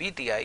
PTI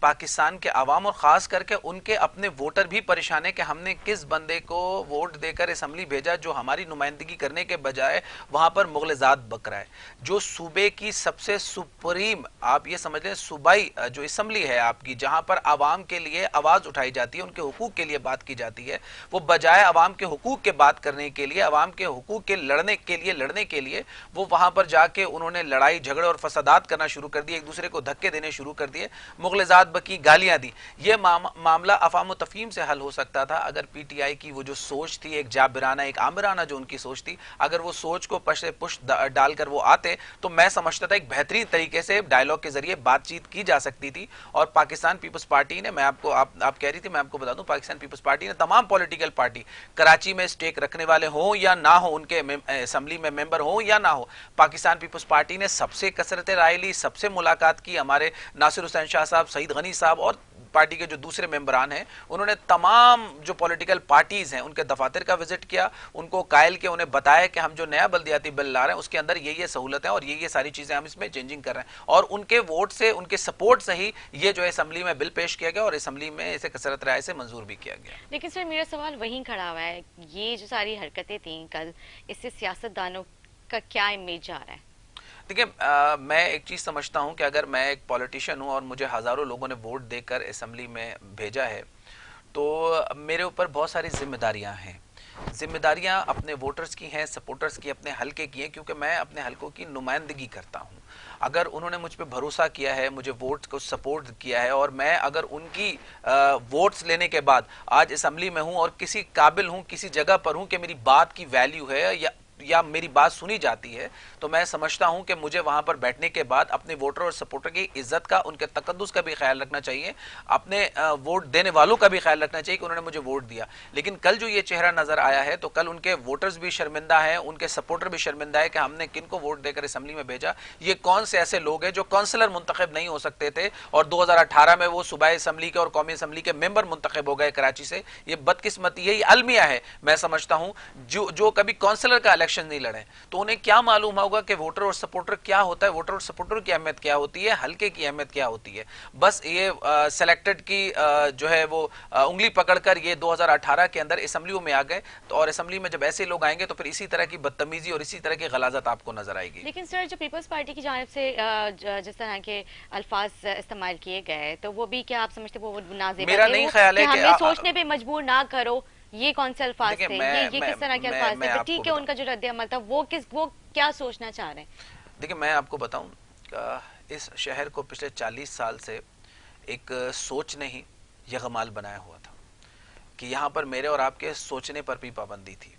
Pakistan کے عوام اور خاص کر کے ان کے اپنے ووٹر بھی پریشان ہیں کہ ہم نے کس بندے کو ووٹ دے کر اسمبلی بھیجا جو ہماری نمائندگی کرنے کے بجائے وہاں پر مغلظات بک رہا ہے. جو صوبے کی سب سے سپریم آپ یہ سمجھ لیں صوبائی جو اسمبلی ہے آپ کی, جہاں پر عوام کے لیے آواز اٹھائی جاتی ہے, ان کے حقوق کے لیے بات کی جاتی ہے, وہ بجائے عوام کے حقوق کے بات کرنے کے لیے, عوام کے حقوق کے لڑنے کے لیے وہ وہاں پر جا کے انہوں نے لڑائی جھگڑے اور فسادات کرنا شروع کر دیے, ایک دوسرے کو دھکے دینے شروع کر دیے, مغلظات بکی, گالیاں دی. یہ معاملہ افہام و تفہیم سے حل ہو سکتا تھا اگر پی ٹی آئی کی وہ جو سوچ تھی, ایک جابرانہ ایک آمرانہ جو ان کی سوچ تھی, اگر وہ سوچ کو پش ڈال کر وہ آتے تو میں سمجھتا تھا ایک بہترین طریقے سے ڈائیلاگ کے ذریعے بات چیت کی جا سکتی تھی. اور پاکستان پیپلز پارٹی نے, میں آپ کو آپ کہہ رہی تھی, میں آپ کو بتا دوں, پاکستان پیپلز پارٹی نے تمام پولیٹیکل پارٹی کراچی میں اسٹیک رکھنے والے ہوں یا نہ ہوں, ان کے اسمبلی میں ممبر ہوں یا نہ ہو, پاکستان پیپلز پارٹی نے سب سے کثرت رائے لی, سب سے ملاقات کی. ہمارے ناصر حسین شاہ صاحب, سعید غنی صاحب اور پارٹی کے جو دوسرے ممبران ہیں, انہوں نے تمام جو پولیٹیکل پارٹیز ہیں ان کے دفاتر کا وزٹ کیا, ان کو قائل کے انہیں بتایا کہ ہم جو نیا بلدیاتی بل لا رہے ہیں اس کے اندر یہ سہولت ہیں اور یہ ساری چیزیں ہم اس میں چینجنگ کر رہے ہیں, اور ان کے ووٹ سے, ان کے سپورٹ سے ہی یہ جو اسمبلی میں بل پیش کیا گیا اور اسمبلی میں اسے کثرت رائے سے منظور بھی کیا گیا. لیکن سر میرا سوال وہیں کھڑا ہوا ہے, یہ جو ساری حرکتیں تھیں کل, اس سے سیاست دانوں کا کیا امیج جا رہا ہے؟ دیکھیں, میں ایک چیز سمجھتا ہوں کہ اگر میں ایک پولیٹیشین ہوں اور مجھے ہزاروں لوگوں نے ووٹ دے کر اسمبلی میں بھیجا ہے تو میرے اوپر بہت ساری ذمہ داریاں ہیں. ذمہ داریاں اپنے ووٹرز کی ہیں, سپورٹرز کی, اپنے حلقے کی ہیں, کیونکہ میں اپنے حلقوں کی نمائندگی کرتا ہوں. اگر انہوں نے مجھ پہ بھروسہ کیا ہے, مجھے ووٹ کو سپورٹ کیا ہے, اور میں اگر ان کی ووٹس لینے کے بعد آج اسمبلی میں ہوں اور کسی قابل ہوں, کسی جگہ پر ہوں کہ میری بات کی ویلیو ہے یا میری بات سنی جاتی ہے, تو میں سمجھتا ہوں کہ مجھے وہاں پر بیٹھنے کے بعد اپنے ووٹر اور سپورٹر کی عزت کا, ان کے تقدس کا بھی خیال رکھنا چاہیے, اپنے ووٹ دینے والوں کا بھی خیال رکھنا چاہیے کہ انہوں نے مجھے ووٹ دیا. لیکن کل جو یہ چہرہ نظر آیا ہے تو کل ان کے ووٹرز بھی شرمندہ ہیں, ان کے سپورٹر بھی شرمندہ ہے کہ ہم نے کن کو ووٹ دے کر اسمبلی میں بھیجا. یہ کون سے ایسے لوگ ہیں جو کونسلر منتخب نہیں ہو سکتے تھے اور 2018 میں وہ صوبائی اسمبلی کے اور قومی اسمبلی کے ممبر منتخب ہو گئے کراچی سے. یہ بدقسمتی ہے, یہ المیہ ہے. میں سمجھتا ہوں جو کبھی کونسلر کا الیکشن نہیں لڑے تو انہیں کیا معلوم ہوگا کہ ووٹر اور سپورٹر کیا ہوتا ہے, ووٹر اور سپورٹر کی اہمیت کیا ہوتی ہے, حلقے کی اہمیت کیا ہوتی ہے. بس یہ سلیکٹڈ کی جو ہے وہ انگلی پکڑ کر یہ 2018 کے اندر اسمبلیوں میں آ گئے, اور اسمبلی میں جب ایسے لوگ آئیں گے تو پھر اسی طرح کی بدتمیزی اور اسی طرح کی غلاظت آپ کو نظر آئے گی. لیکن سر جو پیپلز پارٹی کی جانب سے جس طرح کے الفاظ استعمال کیے گئے تو وہ بھی کیا آپ سمجھتے وہ نازیبا میرا نہیں خیال ہے کہ ہمیں سوچنے پہ مجبور نہ کرو, یہ کون سے الفاظ تھے, یہ کس طرح کے الفاظ تھے؟ ٹھیک ہے ان کا جو رد عمل تھا وہ کیا سوچنا چاہ رہے ہیں؟ دیکھیں, میں آپ کو بتاؤں, اس شہر کو پچھلے 40 سال سے ایک سوچ نے ہی یغمال بنایا ہوا تھا کہ یہاں پر میرے اور آپ کے سوچنے پر بھی پابندی تھی.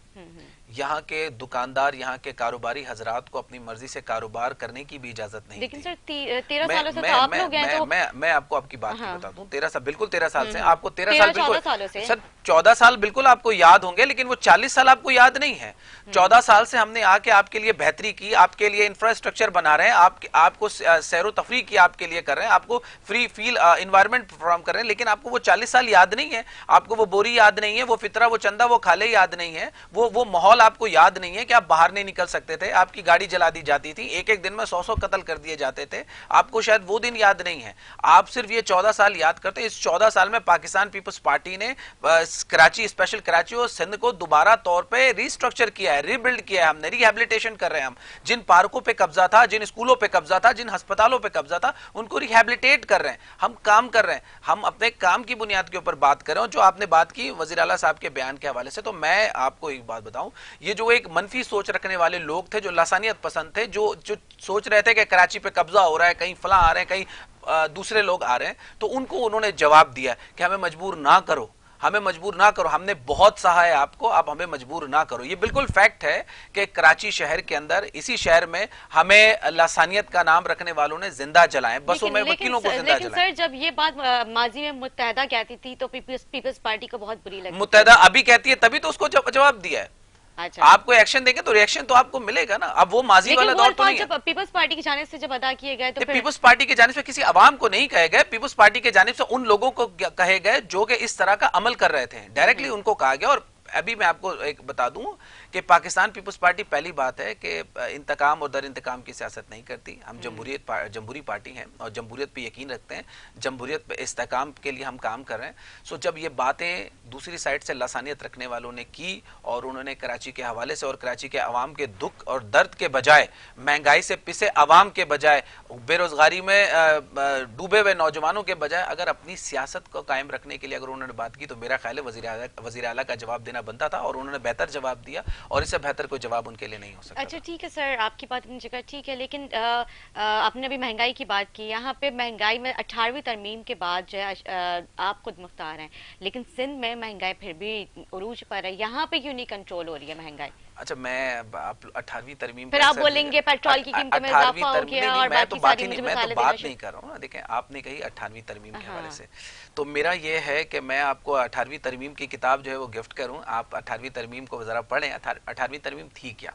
یہاں کے دکاندار, یہاں کے کاروباری حضرات کو اپنی مرضی سے کاروبار کرنے کی بھی اجازت نہیں تھی. لیکن سر 13 سالوں سے تو آپ لوگ ہیں تو میں آپ کو آپ کی بات بتا دوں, 13 سال بالکل 13 سال سے آپ کو 13 سال بالکل سر 14 سال بالکل آپ کو یاد ہوں گے, لیکن وہ 40 سال آپ کو یاد نہیں ہے. 14 سال سے ہم نے آ کے آپ کے لیے بہتری کی, آپ کے لیے انفراسٹرکچر بنا رہے ہیں, آپ کو سیر و تفریح کی آپ کے لیے کر رہے ہیں, آپ کو فری فیل انوائرمنٹ فراہم کر رہے ہیں, لیکن آپ کو وہ 40 سال یاد نہیں ہے, آپ کو وہ بوری یاد نہیں ہے, وہ فطرہ, وہ چندہ, وہ کھالے یاد نہیں ہے, وہ ماحول آپ کو یاد نہیں ہے کہ آپ باہر نہیں نکل سکتے تھے, آپ کی گاڑی جلا دی جاتی تھی, ایک دن میں 100 قتل کر دیے جاتے تھے. آپ کو شاید وہ دن یاد نہیں ہے, آپ صرف یہ 14 سال یاد کرتے. اس 14 سال میں پاکستان پیپلز پارٹی نے کراچی, اسپیشل کراچی اور سندھ کو دوبارہ طور پہ ریسٹرکچر کیا ہے, ریبلڈ کیا ہے. ہم نے ریہیبلیٹیشن کر رہے ہیں, ہم جن پارکوں پہ قبضہ تھا, جن اسکولوں پہ قبضہ تھا, جن ہسپتالوں پہ قبضہ تھا, ان کو ریہیبلیٹیٹ کر رہے ہیں. ہم کام کر رہے ہیں, ہم اپنے کام کی بنیاد کے اوپر بات کر رہے ہیں. جو آپ نے بات کی وزیر اعلیٰ صاحب کے بیان کے حوالے سے, تو میں آپ کو ایک بات بتاؤں, یہ جو ایک منفی سوچ رکھنے والے لوگ تھے, جو لسانیت پسند تھے, جو سوچ رہے تھے کہ کراچی پہ قبضہ ہو رہا ہے, کہیں فلاں آ رہے ہیں, کہیں دوسرے لوگ آ رہے ہیں, تو ان کو انہوں نے جواب دیا کہ ہمیں مجبور نہ کرو, ہمیں مجبور نہ کرو, ہم نے بہت سہا ہے آپ کو, اب ہمیں مجبور نہ کرو. یہ بالکل فیکٹ ہے کہ کراچی شہر کے اندر, اسی شہر میں ہمیں لسانیت کا نام رکھنے والوں نے زندہ جلائیں, بسوں میں وکیلوں کو زندہ جلائیں. سر جب یہ بات ماضی میں متحدہ کہتی تھی تو پیپلز پارٹی کو بہت بری لگی. متحدہ ابھی کہتی ہے تبھی تو اس کو جواب دیا ہے. آپ کو ایکشن دیں گے تو ریئیکشن تو آپ کو ملے گا نا. اب وہ ماضی والا دور تو نہیں ہے. جب پیپلز پارٹی کی جانب سے جب ادا کیے گئے تو پیپلز پارٹی کی جانب سے کسی عوام کو نہیں کہے گئے, پیپلز پارٹی کی جانب سے ان لوگوں کو کہے گئے جو کہ اس طرح کا عمل کر رہے تھے, ڈائریکٹلی ان کو کہا گیا. اور ابھی میں آپ کو ایک بتا دوں کہ پاکستان پیپلز پارٹی پہلی بات ہے کہ انتقام اور در انتقام کی سیاست نہیں کرتی. ہم جمہوری پارٹی ہیں اور جمہوریت پہ یقین رکھتے ہیں, جمہوریت پہ استحکام کے لیے ہم کام کر رہے ہیں. سو جب یہ باتیں دوسری سائڈ سے لسانیت رکھنے والوں نے کی اور انہوں نے کراچی کے حوالے سے اور کراچی کے عوام کے دکھ اور درد کے بجائے, مہنگائی سے پسے عوام کے بجائے, بے روزگاری میں ڈوبے ہوئے نوجوانوں کے بجائے اگر اپنی سیاست کو قائم رکھنے کے لیے اگر انہوں نے بات کی تو میرا خیال ہے وزیر اعلیٰ کا جواب دینا بنتا تھا, اور انہوں نے بہتر جواب دیا, اور اس سے بہتر کوئی جواب ان کے لیے نہیں ہو سکتا. اچھا ٹھیک ہے سر, آپ کی بات اپنی جگہ ٹھیک ہے, لیکن آپ نے ابھی مہنگائی کی بات کی. یہاں پہ مہنگائی میں 18ویں ترمیم کے بعد جو ہے آپ خود مختار ہیں, لیکن سندھ میں مہنگائی پھر بھی عروج پر ہے. یہاں پہ کیوں نہیں کنٹرول ہو رہی ہے مہنگائی؟ اچھا, میں 18ویں ترمیم پھر آپ بولیں گے پیٹرول کی قیمتوں میں اضافہ ہو گیا اور باقی ساری مجھے میں تو مثالیں بات دینا نہیں کر رہا ہوں. دیکھیں آپ نے کہی 18ویں ترمیم کے حوالے سے, تو میرا یہ ہے کہ میں آپ کو 18ویں ترمیم کی کتاب جو ہے وہ گفٹ کروں, آپ 18ویں ترمیم کو ذرا پڑھیں. 18ویں ترمیم تھی کیا؟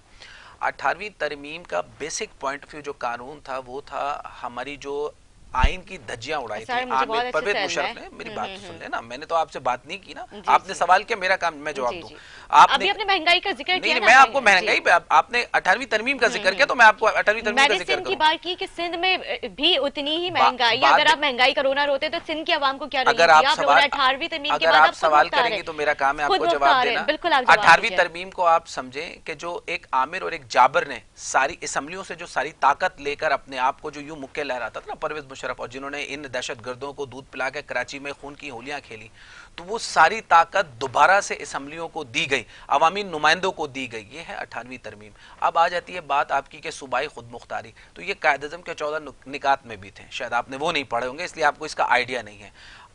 18ویں ترمیم کا بیسک پوائنٹ آف ویو جو قانون تھا وہ تھا ہماری جو آئین کی دھجیاں اڑائی تھی پرویز مشرف نے. میری بات سن لیں نا, میں نے تو آپ سے بات نہیں کی نا, آپ نے سوال کیا, میرا کام میں جواب دوں. ابھی آپ نے مہنگائی کا ذکر کیا, میں آپ کو مہنگائی پہ, آپ نے 18ویں ترمیم کا ذکر کیا تو میں آپ کو 18ویں ترمیم کا ذکر کروں. سندھ کی بات کی کہ سندھ میں بھی اتنی ہی مہنگائی ہے. اگر آپ مہنگائی کا رونا روتے تو سندھ کے عوام کو کیا رہی تھی؟ آپ لوگوں نے 18ویں ترمیم کے بعد آپ سوال کریں گی تو میرا کام ہے آپ کو جواب دینا. بالکل 18ویں ترمیم کو آپ سمجھیں کہ جو ایک عامر اور ایک جابر نے ساری اسمبلیوں سے جو ساری طاقت لے کر اپنے آپ کو جو یوں مکے لہراتا تھا نا پرویز مشرف, اور جنہوں نے ان دہشت گردوں کو دودھ پلا کے کراچی میں خون کی ہولیاں کھیلی, تو وہ ساری طاقت دوبارہ سے اسمبلیوں کو دی گئی, عوامی نمائندوں کو دی گئی. یہ ہے 18ویں ترمیم. اب آ جاتی ہے بات آپ کی کہ صوبائی خود مختاری, تو یہ قائد اعظم کے 14 نکات میں بھی تھے, شاید آپ نے وہ نہیں پڑھے ہوں گے اس لیے آپ کو اس کا آئیڈیا نہیں ہے.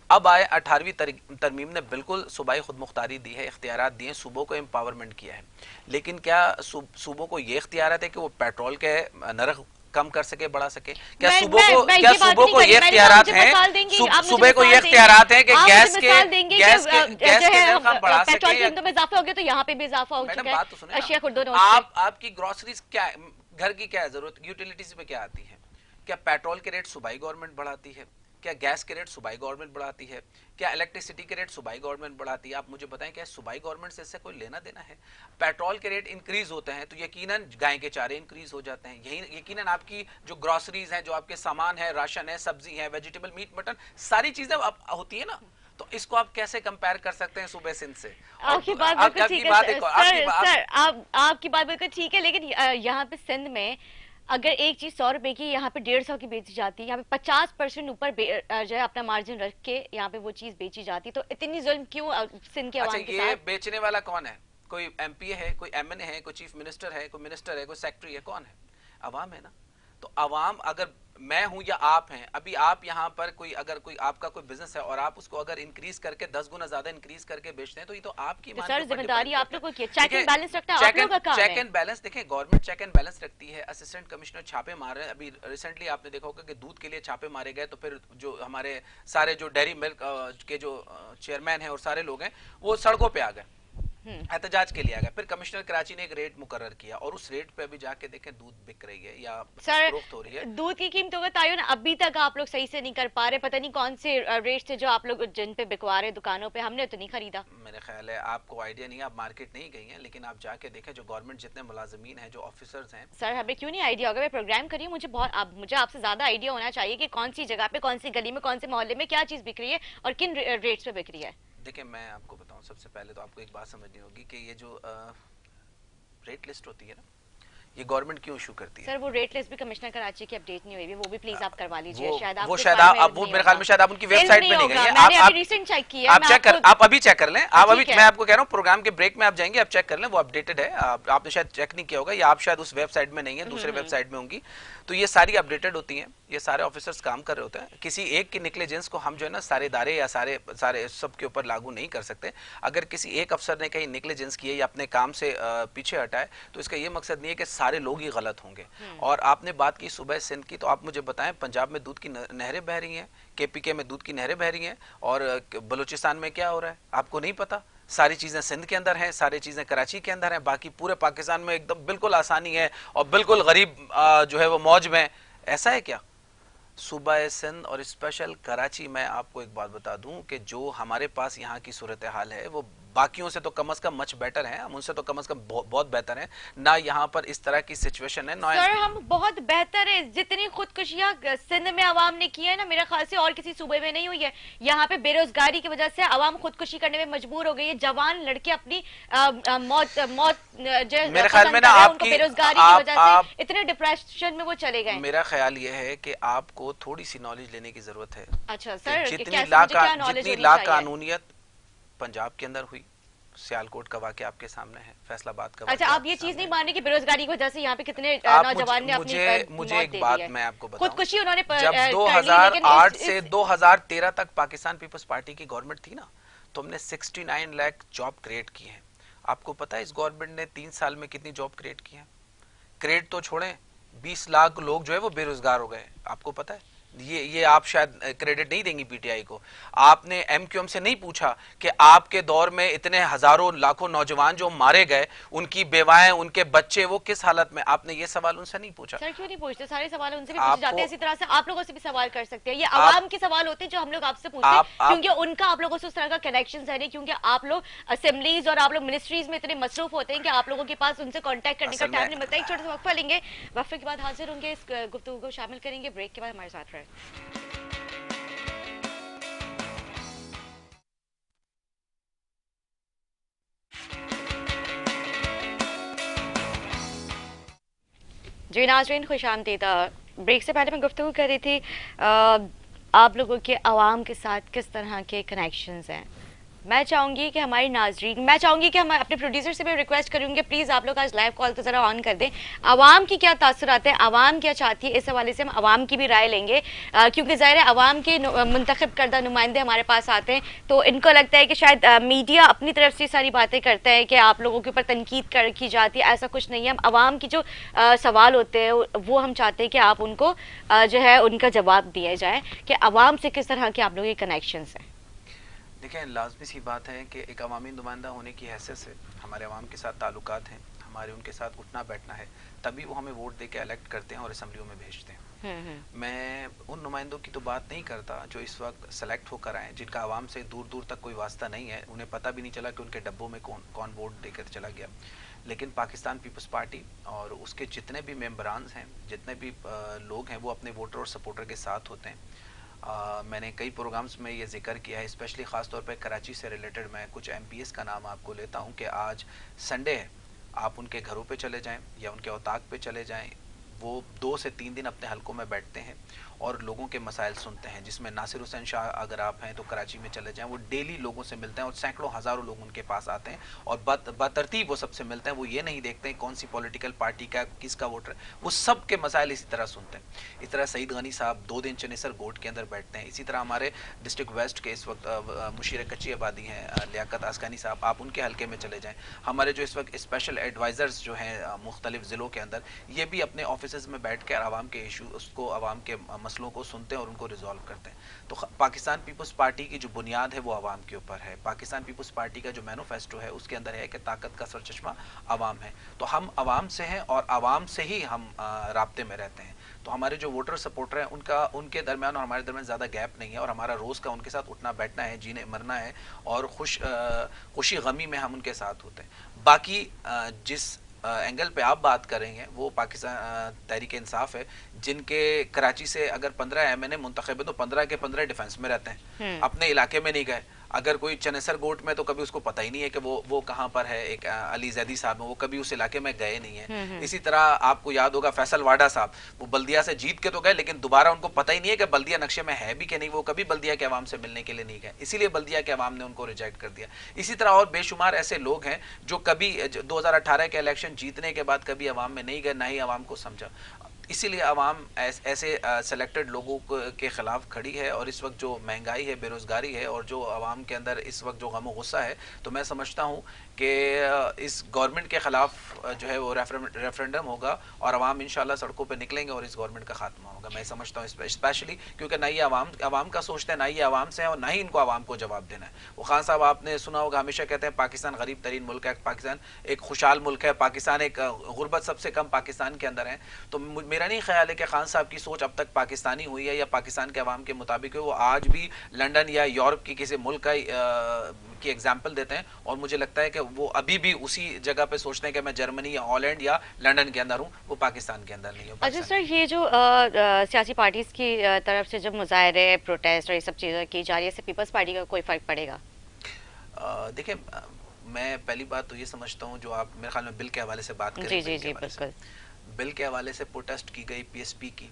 اب آئے 18ویں ترمیم نے بالکل صوبائی خود مختاری دی ہے, اختیارات دیے, صوبوں کو امپاورمنٹ کیا ہے. لیکن کیا صوبوں کو یہ اختیارات ہے کہ وہ پیٹرول کے نرخ کم کر سکے, بڑھا سکے؟ کیا صوبوں کو یہ اختیارات ہیں, صوبے کو یہ اختیارات ہیں کہ گیس کے نرخ ہم بڑھا سکیں؟ پیٹرول کی قیمتوں میں اضافہ ہو گیا تو یہاں پہ بھی اضافہ ہو چکا ہے. اشیاء خردون آپ کی گروسریز کیا, گھر کی کیا ضرورت, یوٹیلیٹیز میں کیا آتی ہے؟ کیا پیٹرول کے ریٹ صوبائی گورنمنٹ بڑھاتی ہے؟ کیا گیس کے ریٹ صوبائی گورنمنٹ بڑھاتی ہے؟ کیا الیکٹریسٹی کے ریٹ صوبائی گورنمنٹ بڑھاتی ہے؟ آپ مجھے بتائیں کیا صوبائی گورنمنٹ سے اس سے کوئی لینا دینا ہے؟ پیٹرول کے ریٹ انکریز ہوتے ہیں تو یقیناً گائے کے چارے انکریز ہو جاتے ہیں, یقیناً آپ کی جو گروسریز ہیں, جو آپ کے سامان ہے, راشن ہے, سبزی ہے, ویجیٹیبل, میٹ, مٹن, ساری چیزیں ہوتی ہیں نا. تو اس کو آپ کیسے کمپیئر کر سکتے ہیں صوبے سندھ سے؟ آپ کی بات بالکل ٹھیک ہے سر, آپ کی بات بالکل ٹھیک ہے, لیکن یہاں پہ سندھ میں اگر ایک چیز 100 روپے کی یہاں پہ 150 کی بیچی جاتی ہے, یہاں پہ 50% اوپر جو ہے اپنا مارجن رکھ کے یہاں پہ وہ چیز بیچی جاتی, تو اتنی ظلم کیوں سندھ کے عوام کے ساتھ؟ یہ بیچنے والا کون ہے؟ کوئی ایم پی ہے, کوئی ایم این اے ہے, کوئی چیف منسٹر ہے, کوئی منسٹر ہے, کوئی سیکٹری ہے, کون ہے؟ عوام ہے نا. تو عوام, اگر میں ہوں یا آپ ہیں, ابھی آپ یہاں پر اگر کوئی آپ کا کوئی بزنس ہے اور آپ اس کو اگر انکریز کر کے 10 گنا زیادہ انکریز کر کے بیچتے ہیں تو یہ تو آپ کی سر ذمہ داری آپ لوگوں کی ہے, چیک اینڈ بیلنس رکھنا آپ لوگوں کا کام ہے. چیک اینڈ بیلنس دیکھیں, گورنمنٹ چیک اینڈ بیلنس رکھتی ہے. اسسٹنٹ کمشنر چھاپے مار رہے ہیں. ابھی ریسنٹلی آپ نے دیکھا ہوگا کہ دودھ کے لیے چھاپے مارے گئے, تو پھر جو ہمارے سارے جو ڈیری ملک کے جو چیئرمین ہیں اور سارے لوگ ہیں وہ سڑکوں پہ آ گئے, احتجاج کے لیے آ گیا. پھر کمشنر کراچی نے ایک ریٹ مقرر کیا اور اس ریٹ پہ ابھی جا کے دیکھیں دودھ بک رہی ہے یا فروخت ہو رہی ہے. دودھ کی قیمتوں کا تعین ابھی تک آپ لوگ صحیح سے نہیں کر پا رہے, پتہ نہیں کون سے ریٹ تھے جو آپ لوگ جن پہ بکوا رہے دکانوں پہ, ہم نے تو نہیں خریدا. میرے خیال ہے آپ کو آئیڈیا نہیں ہے, آپ مارکیٹ نہیں گئی ہیں, لیکن آپ جا کے دیکھیں جو گورنمنٹ جتنے ملازمین ہیں, جو آفیسرز ہیں. سر ہمیں کیوں نہیں آئیڈیا ہوگا, میں پروگرام کریے, مجھے آپ سے زیادہ آئیڈیا ہونا چاہیے کہ کون سی جگہ پہ, کون سی گلی میں, کون سے محلے میں کیا چیز بک رہی ہے اور کن ریٹس پہ بک رہی ہے. دیکھیں میں آپ کو بتاؤں, سب سے پہلے تو آپ کو ایک بات سمجھنی ہوگی کہ یہ جو ریٹ لسٹ ہوتی ہے نا, یہ گورنمنٹ کیوں ایشو کرتی ہے؟ سر وہ ریٹ لسٹ بھی کمشنر کراچی کی اپڈیٹ نہیں ہوئی ہے, وہ بھی پلیز آپ کروا لیجئے. وہ شاید آپ میرے خیال میں شاید آپ ان کی ویب سائٹ پہ نہیں گئی ہیں. میں نے ابھی ریسنٹ چیک کیا, آپ ابھی چیک کر لیں. آپ ابھی, میں آپ کو کہہ رہا ہوں پروگرام کے بریک میں آپ جائیں گے, آپ چیک کر لیں, وہ اپڈیٹڈ ہے. آپ نے شاید چیک نہیں کیا ہوگا, یا آپ شاید اس ویب سائٹ میں نہیں ہیں, دوسرے ویب سائٹ میں ہوں گی. تو یہ ساری اپڈیٹڈ ہوتی ہیں, یہ سارے آفیسرز کام کر رہے ہوتے ہیں. کسی ایک کی نیگلیجنس کو ہم جو ہے نا سارے ادارے یا سارے سب کے اوپر لاگو نہیں کر سکتے. اگر کسی ایک افسر نے کہیں نیگلیجنس کی ہے یا اپنے کام سے پیچھے ہٹا ہے تو اس کا یہ مقصد نہیں ہے کہ سارے لوگ ہی غلط ہوں گے. اور آپ نے بات کی صوبہ سندھ کی, تو آپ مجھے بتائیں پنجاب میں دودھ کی نہریں بہہ رہی ہیں, کے پی کے میں دودھ کی نہریں بہہ رہی ہیں, اور بلوچستان میں کیا ہو رہا ہے آپ کو نہیں پتا؟ ساری چیزیں سندھ کے اندر ہیں, ساری چیزیں کراچی کے اندر ہیں, باقی پورے پاکستان میں ایک دم بالکل آسانی ہے اور بالکل غریب جو ہے وہ موج میں. ایسا ہے کیا؟ صوبہ سندھ اور اسپیشل کراچی میں آپ کو ایک بات بتا دوں کہ جو ہمارے پاس یہاں کی صورتحال ہے وہ باقیوں سے تو کم از کم مچ بیٹر ہیں, ہم ان سے تو کم از کم بہت بہتر ہیں. نہ یہاں پر اس طرح کی سچویشن ہے. سر ہم بہت بہتر ہے. جتنی خودکشیاں سندھ میں عوام نے کی ہے نا, میرے خیال سے اور کسی صوبے میں نہیں ہوئی ہے. یہاں پہ بے روزگاری کی وجہ سے عوام خودکشی کرنے میں مجبور ہو گئی ہے. جوان لڑکے اپنی موت میرے خیال میں نا آپ کی بے روزگاری کی وجہ سے اتنے ڈپریشن میں وہ چلے گئے. میرا خیال یہ ہے کہ آپ کو تھوڑی سی نالج لینے کی ضرورت ہے. اچھا سر, جتنی لاقانونیت پنجاب کے اندر ہوئی, سیالکوٹ کا واقعہ آپ کے سامنے ہے, فیصلہ آباد کا واقعہ. اچھا, آپ یہ چیز نہیں ماننے کہ بے روزگاری کی وجہ سے یہاں پہ کتنے نوجوان نے اپنی مجھے ایک بات میں آپ کو بتاؤں, خودکشی انہوں نے جب 2008 سے 2013 تک پاکستان پیپلز پارٹی کی گورنمنٹ تھی نا, تو ہم نے 69 لاکھ جاب کریٹ کی ہیں. آپ کو پتا ہے اس گورنمنٹ نے 3 سال میں کتنی جاب کریٹ کی ہیں؟ کریٹ تو چھوڑیں, 20 لاکھ لوگ جو ہے وہ بے روزگار ہو گئے. آپ کو پتا ہے یہ آپ شاید کریڈٹ نہیں دیں گی پی ٹی آئی کو. آپ نے ایم کیو ایم سے نہیں پوچھا کہ آپ کے دور میں اتنے ہزاروں لاکھوں نوجوان جو مارے گئے, ان کی بیوائیں, ان کے بچے, وہ کس حالت میں؟ آپ نے یہ سوال ان سے نہیں پوچھا. سر کیوں نہیں پوچھتے؟ سارے سوال ان سے بھی پوچھے جاتے ہیں. اسی طرح سے آپ لوگوں سے بھی سوال کر سکتے ہیں. یہ عوام کے سوال ہوتے ہیں جو ہم لوگ آپ سے پوچھتے ہیں, کیونکہ ان کا آپ لوگوں سے اس طرح کا کنیکشن ہے نہیں, کیونکہ آپ لوگ اسمبلیز اور آپ لوگ منسٹریز میں اتنے مصروف ہوتے ہیں کہ آپ لوگوں کے پاس ان سے کانٹیکٹ کرنے کا ٹائم نہیں ملتا. ایک چھوٹا سا وقفہ لیں گے, وقفے کے بعد حاضر ہوں گے, اس گفتگو کو شامل کریں گے. بریک کے بعد ہمارے ساتھ رہیں. جی ناظرین, خوش آمدید. بریک سے پہلے میں گفتگو کر رہی تھی آپ لوگوں کے عوام کے ساتھ کس طرح کے کنیکشنز ہیں. میں چاہوں گی کہ ہماری ناظرین, میں چاہوں گی کہ ہم اپنے پروڈیوسر سے بھی ریکویسٹ کروں گے, پلیز آپ لوگ آج لائیو کال تو ذرا آن کر دیں. عوام کی کیا تاثرات ہیں, عوام کیا چاہتی ہے, اس حوالے سے ہم عوام کی بھی رائے لیں گے, کیونکہ ظاہر ہے عوام کے منتخب کردہ نمائندے ہمارے پاس آتے ہیں, تو ان کو لگتا ہے کہ شاید میڈیا اپنی طرف سے ساری باتیں کرتا ہے کہ آپ لوگوں کے اوپر تنقید کی جاتی ہے. ایسا کچھ نہیں ہے. ہم عوام کی جو سوال ہوتے ہیں وہ ہم چاہتے ہیں کہ آپ ان کو جو ہے ان کا جواب دیا جائے کہ عوام سے کس طرح کے آپ لوگوں کے کنیکشنز ہیں. دیکھیں, لازمی سی بات ہے کہ ایک عوامی نمائندہ ہونے کی حیثیت سے ہمارے عوام کے ساتھ تعلقات ہیں, ہمارے ان کے ساتھ اٹھنا بیٹھنا ہے, تبھی وہ ہمیں ووٹ دے کے الیکٹ کرتے ہیں اور اسمبلیوں میں بھیجتے ہیں. میں ان نمائندوں کی تو بات نہیں کرتا جو اس وقت سلیکٹ ہو کر آئے, جن کا عوام سے دور دور تک کوئی واسطہ نہیں ہے, انہیں پتہ بھی نہیں چلا کہ ان کے ڈبوں میں کون ووٹ دے کر چلا گیا. لیکن پاکستان پیپلز پارٹی اور اس کے جتنے بھی ممبرانز ہیں, جتنے بھی لوگ ہیں, وہ اپنے ووٹر اور سپورٹر کے ساتھ ہوتے ہیں. میں نے کئی پروگرامز میں یہ ذکر کیا ہے, اسپیشلی خاص طور پہ کراچی سے ریلیٹڈ. میں کچھ ایم پی ایس کا نام آپ کو لیتا ہوں کہ آج سنڈے ہے, آپ ان کے گھروں پہ چلے جائیں یا ان کے اوطاق پہ چلے جائیں, وہ 2 سے 3 دن اپنے حلقوں میں بیٹھتے ہیں اور لوگوں کے مسائل سنتے ہیں. جس میں ناصر حسین شاہ اگر آپ ہیں تو کراچی میں چلے جائیں, وہ ڈیلی لوگوں سے ملتے ہیں اور سینکڑوں ہزاروں لوگ ان کے پاس آتے ہیں اور بترتیب وہ سب سے ملتے ہیں. وہ یہ نہیں دیکھتے ہیں کون سی پولیٹیکل پارٹی کا کس کا ووٹر, وہ سب کے مسائل اسی طرح سنتے ہیں. اس طرح سعید غنی صاحب 2 دن چنیسر گوٹ کے اندر بیٹھتے ہیں. اسی طرح ہمارے ڈسٹرکٹ ویسٹ کے اس وقت مشیر کچی آبادی ہیں لیاقت اسکانی صاحب, آپ ان کے حلقے میں چلے جائیں. ہمارے جو اس وقت اسپیشل ایڈوائزرز جو ہیں مختلف ضلعوں کے اندر, یہ بھی اپنے آفیسز میں بیٹھ کر عوام کے ایشو, اس کو عوام کے مسئلوں کو سنتے ہیں اور ان کو ریزالو کرتے ہیں. تو پاکستان پیپلز پارٹی کی جو بنیاد ہے وہ عوام کے اوپر ہے. پاکستان پیپلز پارٹی کا جو مینیفیسٹو ہے اس کے اندر ہے کہ طاقت کا سرچشمہ عوام ہے. تو ہم عوام سے ہیں اور عوام سے ہی ہم رابطے میں رہتے ہیں. تو ہمارے جو ووٹر سپورٹر ہیں ان کے درمیان اور ہمارے درمیان زیادہ گیپ نہیں ہے, اور ہمارا روز کا ان کے ساتھ اٹھنا بیٹھنا ہے, جینے مرنا ہے, اور خوشی غمی میں ہم ان کے ساتھ ہوتے ہیں. باقی جس اینگل پہ آپ بات کر رہے ہیں وہ پاکستان تحریک انصاف ہے, جن کے کراچی سے اگر 15 ایم این اے منتخب ہے تو 15 کے 15 ڈیفنس میں رہتے ہیں, اپنے علاقے میں نہیں گئے. اگر کوئی چنیسر گوٹ میں تو کبھی اس کو پتہ ہی نہیں ہے کہ وہ کہاں پر ہے. ایک علی زیدی صاحب ہیں, وہ کبھی اس علاقے میں گئے نہیں ہیں. اسی طرح آپ کو یاد ہوگا فیصل واڈا صاحب, وہ بلدیہ سے جیت کے تو گئے لیکن دوبارہ ان کو پتہ ہی نہیں ہے کہ بلدیہ نقشے میں ہے بھی کہ نہیں. وہ کبھی بلدیہ کے عوام سے ملنے کے لیے نہیں گئے, اسی لیے بلدیہ کے عوام نے ان کو ریجیکٹ کر دیا. اسی طرح اور بے شمار ایسے لوگ ہیں جو کبھی 2018 کے الیکشن جیتنے کے بعد کبھی عوام میں نہیں گئے, نہ ہی عوام کو سمجھا. اسی لیے عوام ایسے سلیکٹڈ لوگوں کے خلاف کھڑی ہے. اور اس وقت جو مہنگائی ہے, بے روزگاری ہے, اور جو عوام کے اندر اس وقت جو غم و غصہ ہے, تو میں سمجھتا ہوں کہ اس گورنمنٹ کے خلاف جو ہے وہ ریفرنڈم ہوگا اور عوام انشاءاللہ سڑکوں پہ نکلیں گے اور اس گورنمنٹ کا خاتمہ ہوگا. میں سمجھتا ہوں اسپیشلی کیونکہ نہ یہ عوام کا سوچتے ہیں, نہ یہ عوام سے ہیں, اور نہ ہی ان کو عوام کو جواب دینا ہے. وہ خان صاحب آپ نے سنا ہوگا, ہمیشہ کہتے ہیں پاکستان غریب ترین ملک ہے, پاکستان ایک خوشحال ملک ہے, پاکستان ایک غربت سب سے کم پاکستان کے اندر ہے. تو میرا میرا نہیں خیال ہے کہ خان صاحب کی سوچ اب تک پاکستانی ہوئی ہے یا پاکستان کے عوام کے مطابق ہے. وہ آج بھی لنڈن یا یورپ کی کسی ملک کا کی ایگزامپل دیتے ہیں, اور مجھے لگتا ہے کہ وہ ابھی بھی اسی جگہ پہ سوچتے ہیں کہ میں جرمنی یا ہالینڈ یا لنڈن کے اندر ہوں, وہ پاکستان کے اندر نہیں ہوں. اچھا سر, یہ جو سیاسی پارٹیز کی طرف سے جب مظاہرے, پروٹیسٹ اور یہ سب چیزیں کی جا رہی ہے, اس سے پیپلز پارٹی کا کوئی فرق پڑے گا؟ دیکھیں, میں پہلی بات تو یہ سمجھتا ہوں, جو آپ میرے خیال میں بل کے حوالے سے بات کریں, جی جی جی بالکل, بل کے حوالے سے پروٹیسٹ کی گئی پی ایس پی کی,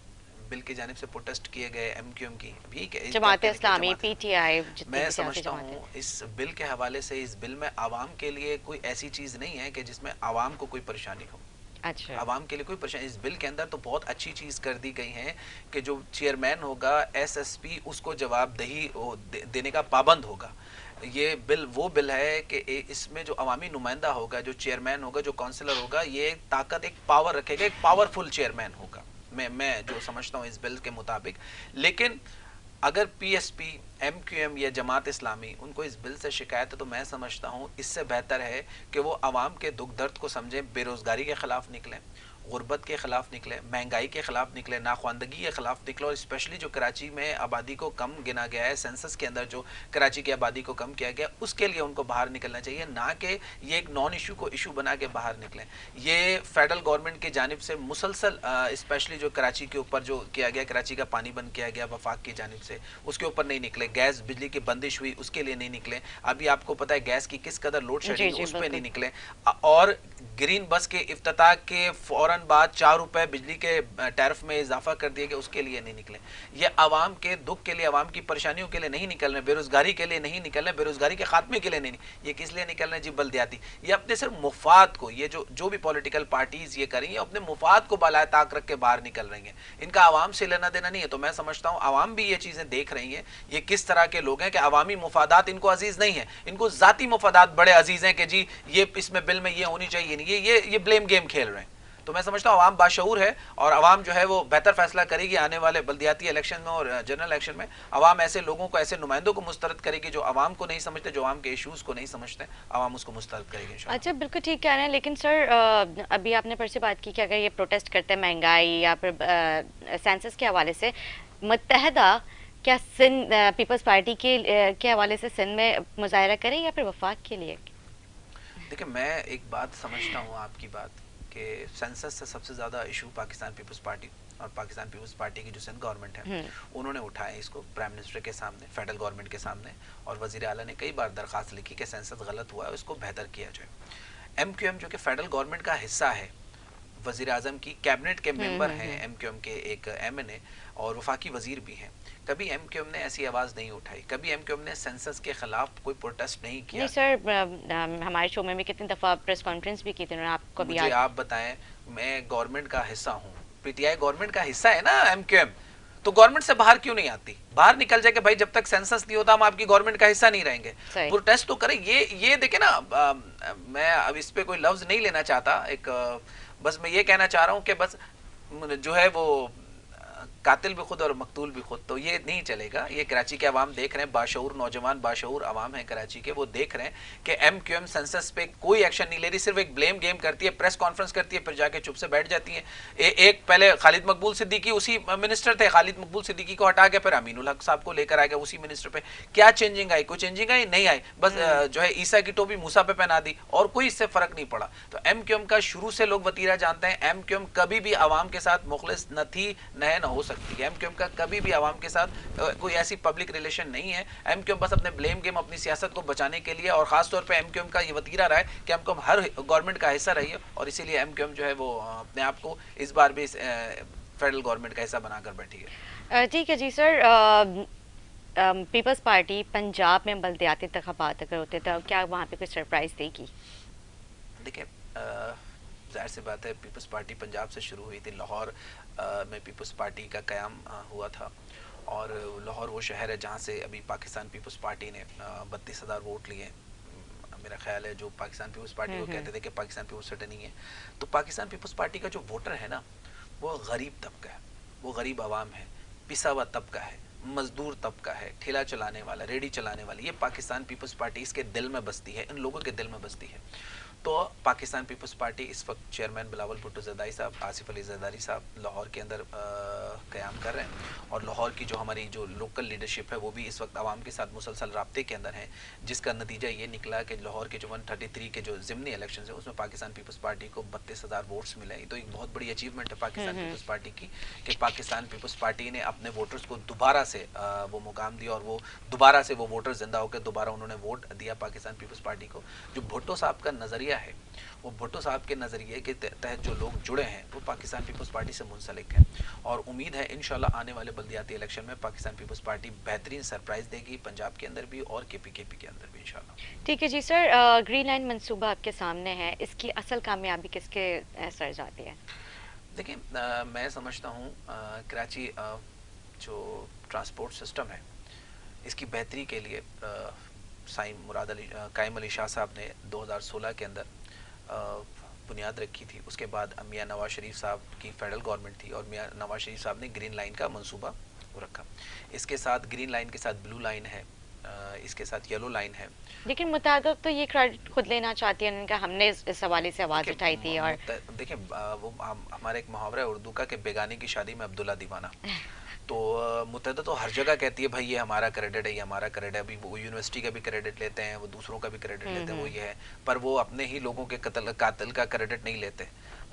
بل کی جانب سے پروٹیسٹ کیے گئے ایم کیو ایم کی, Jamaat Islami, P T I, میں سمجھتا ہوں اس بل کے حوالے سے, اس بل میں عوام کے لیے کوئی ایسی چیز نہیں ہے کہ جس میں عوام کو کوئی پریشانی ہو. اچھا, عوام کے لیے کوئی پریشانی, اس بل کے اندر تو بہت اچھی چیز کر دی گئی ہے کہ جو چیئرمین ہوگا ایس ایس پی, اس کو جواب دہی دینے کا پابند ہوگا. یہ بل وہ بل ہے کہ اس میں جو عوامی نمائندہ ہوگا, جو چیئرمین ہوگا, جو کونسلر ہوگا, یہ طاقت, ایک پاور رکھے گا, ایک پاورفل چیئرمین ہوگا, میں جو سمجھتا ہوں اس بل کے مطابق. لیکن اگر P S P, M Q M یا جماعت اسلامی, ان کو اس بل سے شکایت ہے, تو میں سمجھتا ہوں اس سے بہتر ہے کہ وہ عوام کے دکھ درد کو سمجھیں, بے روزگاری کے خلاف نکلیں, غربت کے خلاف نکلے, مہنگائی کے خلاف نکلے, ناخواندگی کے خلاف نکلے, اور اسپیشلی جو کراچی میں آبادی کو کم گنا گیا ہے, سینسس کے اندر جو کراچی کی آبادی کو کم کیا گیا, اس کے لیے ان کو باہر نکلنا چاہیے, نہ کہ یہ ایک نان ایشو کو ایشو بنا کے باہر نکلیں. یہ فیڈرل گورنمنٹ کی جانب سے مسلسل, اسپیشلی جو کراچی کے اوپر جو کیا گیا, کراچی کا پانی بند کیا گیا وفاق کی جانب سے, اس کے اوپر نہیں نکلے. گیس بجلی کی بندش ہوئی, اس کے لیے نہیں نکلے. ابھی آپ کو پتہ ہے گیس کی کس قدر لوڈ شیڈنگ, اس پہ نہیں نکلے. اور گرین بس کے افتتاح کے فوراً بعد 4 روپے بجلی کے ٹیرف میں اضافہ کر دیا گیا, اس کے لیے نہیں نکلے. یہ عوام کے دکھ کے لیے, عوام کی پریشانیوں کے لیے نہیں نکل رہے, بے روزگاری کے لیے نہیں نکل رہے, بے روزگاری کے خاتمے کے لیے نہیں. یہ کس لیے نکل رہے ہیں جی؟ بلدیاتی. یہ اپنے صرف مفاد کو, یہ جو بھی پولیٹیکل پارٹیز یہ کریں, یہ اپنے مفاد کو بالائے طاق رکھ کے باہر نکل رہی ہیں. ان کا عوام سے لینا دینا نہیں ہے. تو میں سمجھتا ہوں عوام بھی یہ چیزیں دیکھ رہی ہیں, یہ کس طرح کے لوگ ہیں کہ عوامی مفادات ان کو عزیز نہیں ہیں, ان کو ذاتی مفادات بڑے عزیز ہیں کہ جی یہ اس میں بل میں یہ ہونی چاہیے نہیں, یہ بلیم گیم کھیل رہے ہیں. تو میں سمجھتا ہوں عوام باشعور ہے, اور عوام جو ہے وہ بہتر فیصلہ کرے گی آنے والے بلدیاتی الیکشن میں اور جنرل الیکشن میں. عوام ایسے لوگوں کو, ایسے نمائندوں کو مسترد کرے گی جو عوام کو نہیں سمجھتے, جو عوام کے ایشوز کو نہیں سمجھتے, عوام اس کو مسترد کرے گی انشاءاللہ. اچھا بالکل ٹھیک کہہ رہے ہیں, لیکن سر ابھی آپ نے پھر سے بات کی کہ اگر یہ پروٹیسٹ کرتے ہیں مہنگائی یا پھر سینسس کے حوالے سے, متحدہ کیا سندھ پیپلز پارٹی کے حوالے سے سندھ میں مظاہرہ کریں یا پھر وفاق کے لیے؟ دیکھیں, میں ایک بات سمجھتا ہوں آپ کی بات, کہ سینسس سے سب سے زیادہ ایشو پاکستان پیپلز پارٹی اور پاکستان پیپلز پارٹی کی جو سندھ گورنمنٹ ہے, انہوں نے اٹھائے اس کو پرائم منسٹر کے سامنے, فیڈرل گورنمنٹ کے سامنے, اور وزیر اعلیٰ نے کئی بار درخواست لکھی کہ سینسس غلط ہوا ہے, اس کو بہتر کیا جائے. ایم کیو ایم جو کہ فیڈرل گورنمنٹ کا حصہ ہے, وزیر اعظم کی کیبنٹ کے ممبر ہیں ایم کیو ایم کے, ایک ایم این اے اور وفاقی وزیر بھی ہیں, کبھی ایم کیو ایم نے ایسی آواز نہیں اٹھائی, کبھی ایم کیو ایم نے سینسس کے خلاف کوئی پروٹیسٹ نہیں کیا. نہیں سر, ہمارے شو میں بھی کتنی دفعہ پریس کانفرنس بھی کی تھی, آپ کو بھی مجھے آپ بتائیں, میں گورنمنٹ کا حصہ ہوں, پی ٹی آئی گورنمنٹ کا حصہ ہے نا ایم کیو ایم, تو گورنمنٹ سے باہر کیوں نہیں آتی؟ باہر نکل جائے کہ بھائی جب تک سینسس نہیں ہوتا ہم آپ کی گورنمنٹ کا حصہ نہیں رہیں گے. پروٹیسٹ تو کریں. یہ دیکھیں نا, میں اب اس پہ کوئی لفظ نہیں لینا چاہتا, ایک بس میں یہ کہنا چاہ رہا ہوں کہ بس جو ہے وہ قاتل بھی خود اور مقتول بھی خود, تو یہ نہیں چلے گا. یہ کراچی کے عوام دیکھ رہے ہیں, باشعور نوجوان, باشعور عوام ہیں کراچی کے, وہ دیکھ رہے ہیں کہ ایم کیو ایم سینسس پہ کوئی ایکشن نہیں لے رہی, صرف ایک بلیم گیم کرتی ہے, پریس کانفرنس کرتی ہے, پھر جا کے چپ سے بیٹھ جاتی ہیں. ایک پہلے خالد مقبول صدیقی اسی منسٹر تھے, خالد مقبول صدیقی کو ہٹا کے پھر امین الحق صاحب کو لے کر آ گیا اسی منسٹر پہ. کیا چینجنگ آئی؟ کوئی چینجنگ آئی نہیں آئی, بس جو ہے عیسیٰ کی ٹوپی موسیٰ پہ پہنا دی, اور کوئی اس سے فرق نہیں پڑا. تو ایم کیو ایم کا شروع سے لوگ وتیرہ جانتے ہیں, ایم کیو ایم کبھی بھی عوام کے ساتھ مخلص نہ تھی, نہ ہو سکتی ہے. ایم کیو ایم کا کبھی بھی عوام کے ساتھ کوئی ایسی پبلک ریلیشن نہیں ہے. ایم کیو ایم بس اپنے بلیم گیم, اپنی سیاست کو بچانے کے لیے, اور خاص طور پہ ایم کیو ایم کا یہ وتیرہ رہا ہے کہ ایم کیو ایم ہر گورنمنٹ کا حصہ رہی ہے, اور اسی لیے ایم کیو ایم جو ہے وہ اپنے آپ کو اس بار بھی فیڈرل گورنمنٹ کا حصہ بنا کر بیٹھی ہے. ٹھیک ہے جی سر, پیپلز پارٹی پنجاب میں بلدیاتی انتخابات اگر ہوتے تو کیا وہاں پہ کوئی سرپرائز دے گی؟ دیکھیں, ظاہر سی بات ہے, پیپلز پارٹی پنجاب سے شروع ہوئی تھی. لاہور میں پیپلز پارٹی کا قیام ہوا تھا, اور لاہور وہ شہر ہے جہاں سے ابھی پاکستان پیپلز پارٹی نے 32,000 ووٹ لیے. میرا خیال ہے جو پاکستان پیپلز پارٹی کو کہتے تھے کہ پاکستان پیپلز سٹی نہیں ہے, تو پاکستان پیپلز پارٹی کا جو ووٹر ہے نا, وہ غریب طبقہ ہے, وہ غریب عوام ہے, پسا ہوا طبقہ ہے, مزدور طبقہ ہے, ٹھیلا چلانے والا, ریڑھی چلانے والی, یہ پاکستان پیپلز پارٹی اس کے دل میں بستی ہے, ان لوگوں کے دل میں بستی ہے. تو پاکستان پیپلز پارٹی اس وقت چیئرمین بلاول بھٹو زرداری صاحب، آصف علی زرداری صاحب لاہور کے اندر قیام کر رہے ہیں، اور لاہور کی جو ہماری جو لوکل لیڈرشپ ہے وہ بھی اس وقت عوام کے ساتھ مسلسل رابطے کے اندر ہیں، جس کا نتیجہ یہ نکلا کہ لاہور کے جو 133 کے جو ضمنی الیکشنز ہیں اس میں پاکستان پیپلز پارٹی کو 32,000 ووٹس ملے ہیں۔ تو ایک بہت بڑی اچیومنٹ ہے پاکستان پیپلز پارٹی کی کہ پاکستان پیپلز پارٹی نے اپنے ووٹرز کو دوبارہ سے وہ مقام دیا، اور وہ دوبارہ سے وہ ووٹر زندہ ہو کے دوبارہ انہوں نے ووٹ دیا پاکستان پیپلز پارٹی کو۔ جو بھٹو صاحب کا نظریہ ہے، وہ بھٹو صاحب کے نظریے کے تحت جو لوگ جڑے ہیں وہ پاکستان پیپلز پارٹی سے منسلک ہیں، اور امید ہے انشاءاللہ آنے والے بلدیاتی الیکشن میں پاکستان پیپلز پارٹی بہترین سرپرائز دے گی، پنجاب کے اندر بھی اور کے پی کے اندر بھی انشاءاللہ۔ ٹھیک ہے جی سر، گرین لائن منصوبہ آپ کے سامنے ہے، اس کی اصل کامیابی کس کے سر جاتی ہے؟ دیکھیں میں سمجھتا ہوں کراچی جو ٹرانسپورٹ سسٹم ہے اس کی بہتری کے لیے سائیں مراد علی قائم علی شاہ صاحب نے 2016 کے اندر بنیاد رکھی تھی۔ اس کے بعد میاں نواز شریف صاحب کی فیڈرل گورنمنٹ تھی، اور میاں نواز شریف صاحب نے گرین لائن کا منصوبہ رکھا۔ اس کے ساتھ گرین لائن کے ساتھ بلو لائن ہے، اس کے ساتھ یلو لائن ہے۔ لیکن متعدد تو یہ کریڈٹ خود لینا چاہتی ہیں کہ ہم نے اس حوالے سے آواز اٹھائی تھی، اور دیکھیں وہ ہمارا ایک محاورہ ہے اردو کا کہ بیگانے کی شادی میں عبداللہ دیوانہ، تو متحدہ تو ہر جگہ کہتی ہے بھائی یہ ہمارا کریڈٹ ہے، یہ ہمارا کریڈٹ ہے۔ ابھی وہ یونیورسٹی کا بھی کریڈٹ لیتے ہیں، وہ دوسروں کا بھی کریڈٹ لیتے ہیں، وہ یہ ہے، پر وہ اپنے ہی لوگوں کے قاتل کا کریڈٹ نہیں لیتے،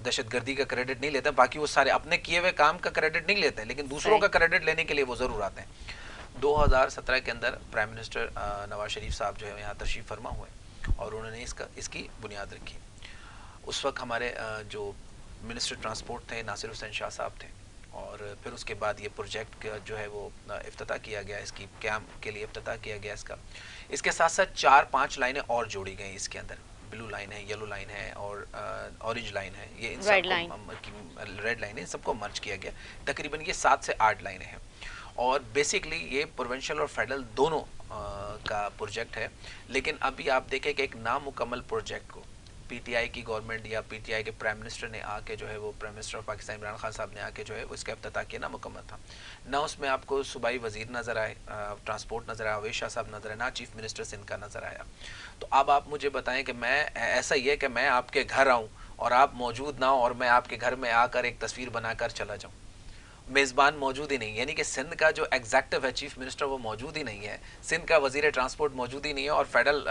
دہشت گردی کا کریڈٹ نہیں لیتے، باقی وہ سارے اپنے کیے ہوئے کام کا کریڈٹ نہیں لیتے، لیکن دوسروں کا کریڈٹ لینے کے لیے وہ ضرور آتے ہیں۔ 2017 کے اندر پرائم منسٹر نواز شریف صاحب جو ہے یہاں تشریف فرما ہوئے، اور انہوں نے اس کی بنیاد رکھی۔ اس وقت ہمارے جو منسٹر ٹرانسپورٹ تھے ناصر حسین شاہ صاحب تھے، اور پھر اس کے بعد یہ پروجیکٹ جو ہے وہ افتتاح کیا گیا، اس کی قیام کے لیے افتتاح کیا گیا اس کا۔ اس کے ساتھ ساتھ 4-5 لائنیں اور جوڑی گئیں اس کے اندر، بلو لائن ہے، یلو لائن ہے، اور اورنج لائن ہے، یہ ان سب کو ریڈ لائن ہے، ان سب کو مرج کیا گیا۔ تقریباً یہ 7 سے 8 لائنیں ہیں، اور بیسکلی یہ پروونشل اور فیڈرل دونوں کا پروجیکٹ ہے۔ لیکن ابھی آپ دیکھیں کہ ایک نامکمل پروجیکٹ کو پی ٹی آئی کی گورنمنٹ یا پی ٹی آئی کے پرائم منسٹر نے آ کے جو ہے وہ prime minister of Pakistan Imran Khan صاحب نے آ کے جو ہے اس کا افتتاح کیا، نامکمل تھا۔ نہ اس میں آپ کو صوبائی وزیر نظر آئے، ٹرانسپورٹ نظر آیا، اویس شاہ صاحب نظر آئے، نہ چیف منسٹر سندھ کا نظر آیا۔ تو اب آپ مجھے بتائیں کہ میں ایسا ہی ہے کہ میں آپ کے گھر آؤں اور آپ موجود نہ ہوں، اور میں آپ کے گھر میں آ کر ایک تصویر بنا کر چلا جاؤں، میزبان موجود ہی نہیں، یعنی کہ سندھ کا جو ایگزیکٹو ہے چیف منسٹر وہ موجود ہی نہیں ہے، سندھ کا وزیر ٹرانسپورٹ موجود ہی نہیں ہے، اور فیڈرل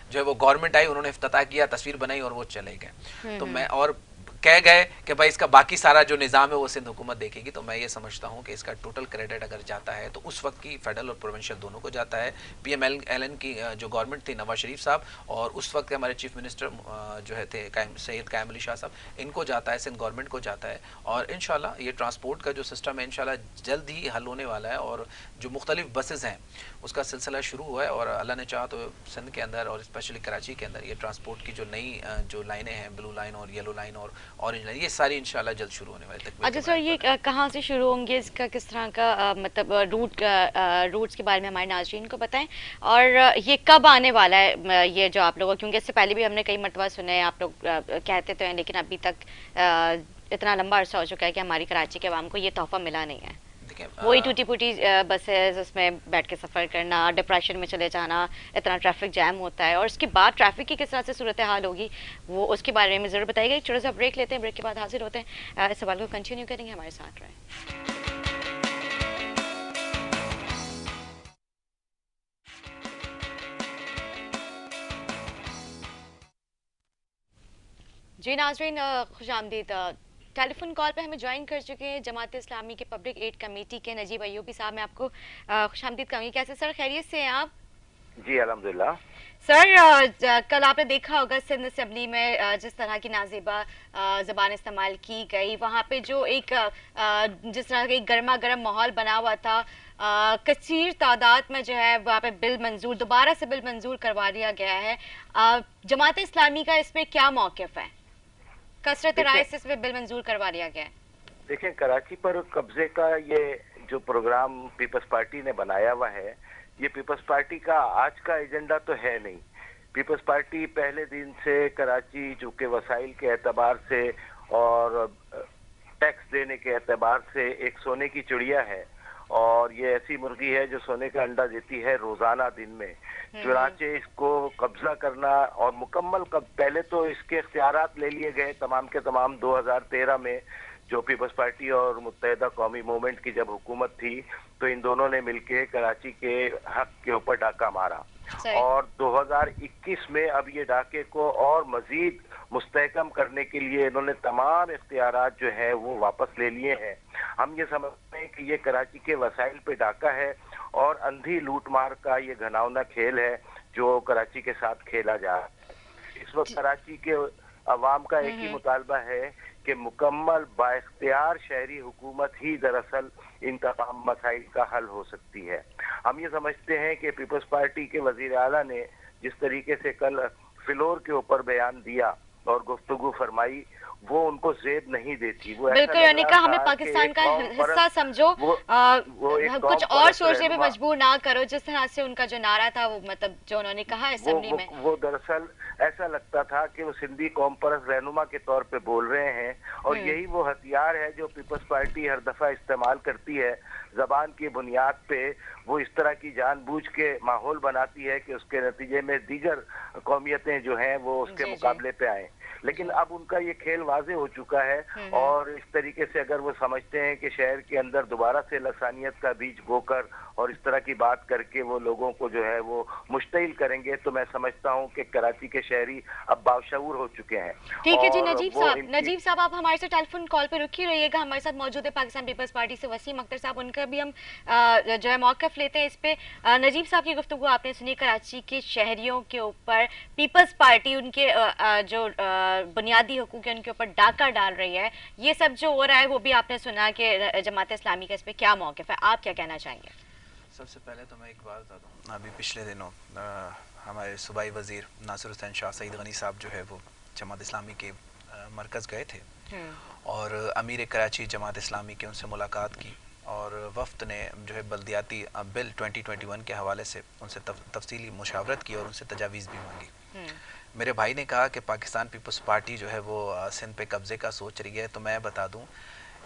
جو ہے وہ گورنمنٹ آئی، انہوں نے افتتاح کیا، تصویر بنائی اور وہ چلے گئے۔ تو میں اور کہہ گئے کہ بھائی اس کا باقی سارا جو نظام ہے وہ سندھ حکومت دیکھے گی۔ تو میں یہ سمجھتا ہوں کہ اس کا ٹوٹل کریڈٹ اگر جاتا ہے تو اس وقت کی فیڈرل اور پروونشل دونوں کو جاتا ہے۔ پی ایم ایل این کی جو گورنمنٹ تھی نواز شریف صاحب، اور اس وقت کے ہمارے چیف منسٹر جو ہے تھے سید قائم علی شاہ صاحب، ان کو جاتا ہے، سندھ گورنمنٹ کو جاتا ہے۔ اور انشاءاللہ یہ ٹرانسپورٹ کا جو سسٹم ہے انشاءاللہ جلد ہی حل ہونے والا ہے، اور جو مختلف بسز ہیں اس کا سلسلہ شروع ہوا ہے، اور اللہ نے چاہا تو سندھ کے اندر اور اسپیشلی کراچی کے اندر یہ ٹرانسپورٹ کی جو نئی جو لائنیں ہیں، بلو لائن اور یلو لائن اور اورنج لائن، یہ ساری انشاءاللہ جلد شروع ہونے والی۔ اچھا سر، یہ کہاں سے شروع ہوں گے، اس کا کس طرح کا مطلب روٹس کے بارے میں ہمارے ناظرین کو بتائیں، اور یہ کب آنے والا ہے یہ جو آپ لوگوں، کیونکہ اس سے پہلے بھی ہم نے کئی مرتبہ سنے ہیں، آپ لوگ کہتے تو ہیں لیکن ابھی تک اتنا لمبا عرصہ ہو چکا ہے کہ ہماری کراچی کے عوام کو یہ تحفہ ملا نہیں ہے۔ وہی ٹوٹی پوٹی بسز، اس میں بیٹھ کے سفر کرنا، ڈپریشن میں چلے جانا، اتنا ٹریفک جیم ہوتا ہے، اور اس کے بعد ٹریفک کی کس طرح سے صورتحال ہوگی وہ اس کے بارے میں ضرور بتائیے گا۔ ایک چھوٹا سا بریک لیتے ہیں، بریک کے بعد حاضر ہوتے ہیں، اس سوال کو کنٹینیو کریں گے، ہمارے ساتھ رہیں۔ جی ناظرین، خوش آمدید۔ ٹیلی فون کال پہ ہمیں جوائن کر چکے ہیں جماعت اسلامی کے پبلک ایڈ کمیٹی کے نجیب ایوبی صاحب۔ میں آپ کو خوش آمدید کہوں گی۔ کیسے سر، خیریت سے ہیں آپ؟ جی الحمدللہ۔ سر، کل آپ نے دیکھا ہوگا سندھ اسمبلی میں جس طرح کی نازیبا زبان استعمال کی گئی، وہاں پہ جو ایک جس طرح کا ایک گرما گرم ماحول بنا ہوا تھا، کثیر تعداد میں جو ہے وہاں پہ بل منظور، دوبارہ سے بل منظور کروا دیا گیا ہے۔ جماعت اسلامی کا اس میں کیا موقف ہے؟ کثرت رائے سے اس میں بل منظور کروا دیا گیا ہے۔ دیکھیں، کراچی پر قبضے کا یہ جو پروگرام پیپلز پارٹی نے بنایا ہوا ہے، یہ پیپلز پارٹی کا آج کا ایجنڈا تو ہے نہیں۔ پیپلز پارٹی پہلے دن سے کراچی جو کہ وسائل کے اعتبار سے اور ٹیکس دینے کے اعتبار سے ایک سونے کی چڑیا ہے، اور یہ ایسی مرغی ہے جو سونے کا انڈا دیتی ہے روزانہ دن میں. چنانچہ اس کو قبضہ کرنا اور مکمل پہلے تو اس کے اختیارات لے لیے گئے تمام کے تمام 2013 میں جو پیپلز پارٹی اور متحدہ قومی موومنٹ کی جب حکومت تھی تو ان دونوں نے مل کے کراچی کے حق کے اوپر ڈاکہ مارا. اور 2021 میں اب یہ ڈاکے کو اور مزید مستحکم کرنے کے لیے انہوں نے تمام اختیارات جو ہیں وہ واپس لے لیے ہیں. ہم یہ سمجھتے ہیں کہ یہ کراچی کے وسائل پہ ڈاکہ ہے اور اندھی لوٹ مار کا یہ گھناؤنا کھیل ہے جو کراچی کے ساتھ کھیلا جا رہا ہے. اس وقت کراچی کے عوام کا ایک ہی مطالبہ ہے کہ مکمل با اختیار شہری حکومت ہی دراصل ان تمام مسائل کا حل ہو سکتی ہے. ہم یہ سمجھتے ہیں کہ پیپلز پارٹی کے وزیر اعلیٰ نے جس طریقے سے کل فلور کے اوپر بیان دیا اور گفتگو فرمائی وہ ان کو زیب نہیں دیتی. وہ بالکل، یعنی کہ ہمیں پاکستان کا حصہ سمجھو، کچھ اور سوچنے پہ مجبور نہ کرو. جس طرح سے ان کا جو نعرہ تھا وہ مطلب جو انہوں نے کہا اسمبلی میں، وہ دراصل ایسا لگتا تھا کہ وہ سندھی قوم پرست رہنما کے طور پہ بول رہے ہیں. اور یہی وہ ہتھیار ہے جو پیپلز پارٹی ہر دفعہ استعمال کرتی ہے. زبان کی بنیاد پہ وہ اس طرح کی جان بوجھ کے ماحول بناتی ہے کہ اس کے نتیجے میں دیگر قومیتیں جو ہیں وہ اس کے مقابلے پہ آئیں. لیکن اب ان کا یہ کھیل واضح ہو چکا ہے اور اس طریقے سے اگر وہ سمجھتے ہیں کہ شہر کے اندر دوبارہ سے لسانیت کا بیج بو کر اور اس طرح کی بات کر کے وہ لوگوں کو جو ہے وہ مشتعل کریں گے تو میں سمجھتا ہوں کہ کراچی کے شہری اب باشعور ہو چکے ہیں. ٹھیک ہے جی نجیب صاحب آپ ہمارے سے ٹیلی فون کال پہ رکھی رہیے گا. ہمارے ساتھ موجود ہے پاکستان پیپلز پارٹی سے وسیم اختر صاحب، ان کا بھی ہم جو ہے موقف لیتے ہیں اس پہ. نجیب صاحب کی گفتگو آپ نے سنی، کراچی کے شہریوں کے اوپر پیپلز پارٹی ان کے جو بنیادی حقوق ہیں ان کے اوپر ڈاکہ ڈال رہی ہے. یہ سب جو ہو رہا ہے وہ بھی آپ نے سنا کہ جماعت اسلامی کا اس پہ کیا موقف ہے، آپ کیا کہنا چاہیں گے؟ سب سے پہلے تو میں ایک بات بتا دوں، ابھی پچھلے دنوں ہمارے صوبائی وزیر ناصر حسین شاہ سعید غنی صاحب جو ہے وہ جماعت اسلامی کے مرکز گئے تھے اور امیر کراچی جماعت اسلامی کے ان سے ملاقات کی اور وفد نے جو ہے بلدیاتی بل 2021 کے حوالے سے ان سے تفصیلی مشاورت کی اور ان سے تجاویز بھی مانگی. میرے بھائی نے کہا کہ پاکستان پیپلز پارٹی جو ہے وہ سندھ پہ قبضے کا سوچ رہی ہے. تو میں بتا دوں